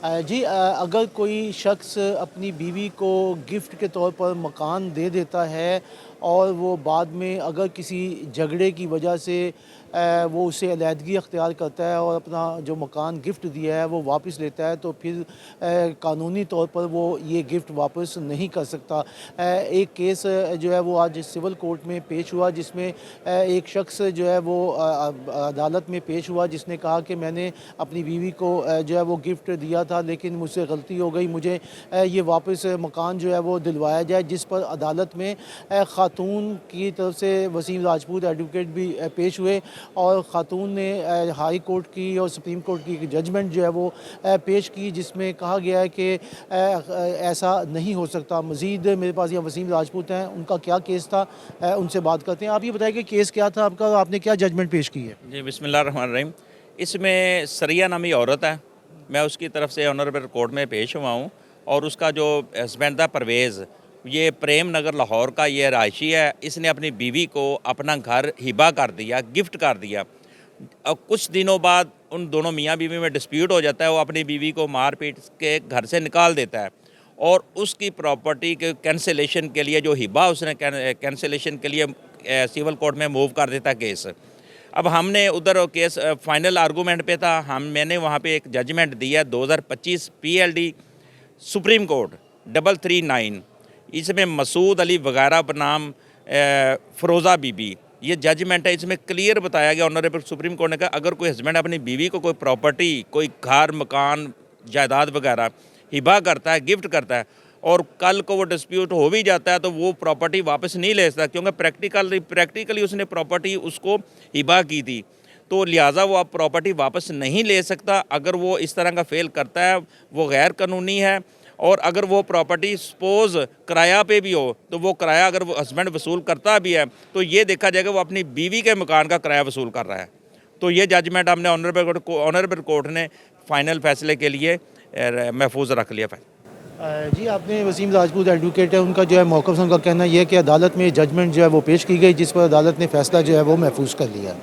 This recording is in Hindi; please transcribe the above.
जी, अगर कोई शख्स अपनी बीवी को गिफ्ट के तौर पर मकान दे देता है और वो बाद में अगर किसी झगड़े की वजह से वो उससे अलहदगी अख्तियार करता है और अपना जो मकान गिफ्ट दिया है वो वापस लेता है, तो फिर कानूनी तौर पर वो ये गिफ्ट वापस नहीं कर सकता। एक केस जो है वो आज सिविल कोर्ट में पेश हुआ, जिसमें एक शख्स जो है वो अदालत में पेश हुआ, जिसने कहा कि मैंने अपनी बीवी को जो है वो गिफ्ट दिया था, लेकिन मुझसे गलती हो गई, मुझे ये वापस मकान जो है वो दिलवाया जाए। जिस पर अदालत में ख़ातून की तरफ से वसीम राजपूत एडवोकेट भी पेश हुए और ख़ातून ने हाई कोर्ट की और सुप्रीम कोर्ट की जजमेंट जो है वो पेश की, जिसमें कहा गया है कि ऐसा नहीं हो सकता। मज़ीद मेरे पास यहाँ वसीम राजपूत हैं, उनका क्या केस था, उनसे बात करते हैं। आप ये बताइए कि केस क्या था आपका और आपने क्या जजमेंट पेश की है? जी, बिस्मिल्लाहिर्रहमानिर्रहीम। इसमें सरिया नामी औरत है, मैं उसकी तरफ से ऑनरेबल कोर्ट में पेश हुआ हूँ और उसका जो हस्बैंड था परवेज़, ये प्रेम नगर लाहौर का ये रहायशी है। इसने अपनी बीवी को अपना घर हिबा कर दिया, गिफ्ट कर दिया। अब कुछ दिनों बाद उन दोनों मियाँ बीवी में डिस्प्यूट हो जाता है, वो अपनी बीवी को मार पीट के घर से निकाल देता है और उसकी प्रॉपर्टी के कैंसिलेशन के लिए जो हिबा उसने कैंसिलेशन के लिए सिविल कोर्ट में मूव कर देता केस। अब हमने उधर केस फाइनल आर्गूमेंट पे था, मैंने वहाँ पे एक जजमेंट दिया 2025 PLD सुप्रीम कोर्ट 339। इसमें मसूद अली वगैरह बनाम फ़रोज़ा बीबी ये जजमेंट है। इसमें क्लियर बताया गया, ऑनरेबल सुप्रीम कोर्ट ने कहा अगर कोई हस्बैंड अपनी बीवी को कोई प्रॉपर्टी, कोई घर मकान जायदाद वगैरह हिबा करता है, गिफ्ट करता है और कल को वो डिस्प्यूट हो भी जाता है तो वो प्रॉपर्टी वापस नहीं ले सकता, क्योंकि प्रैक्टिकली उसने प्रॉपर्टी उसको हिबा की थी, तो लिहाजा वो अब प्रॉपर्टी वापस नहीं ले सकता। अगर वो इस तरह का फेल करता है वो गैर कानूनी है। और अगर वो प्रॉपर्टी सपोज़ किराया पे भी हो तो वो किराया अगर वो हस्बैंड वसूल करता भी है तो ये देखा जाएगा वो अपनी बीवी के मकान का किराया वसूल कर रहा है। तो ये जजमेंट हमने ऑनरेबल कोर्ट ने फ़ाइनल फैसले के लिए महफूज रख लिया। जी, आपने वसीम राजपूत एडवोकेट है, उनका जो है मौक़िफ़ से उनका कहना ये है कि अदालत में जजमेंट जो है वो पेश की गई, जिस पर अदालत ने फ़ैसला जो है वो महफूज कर लिया।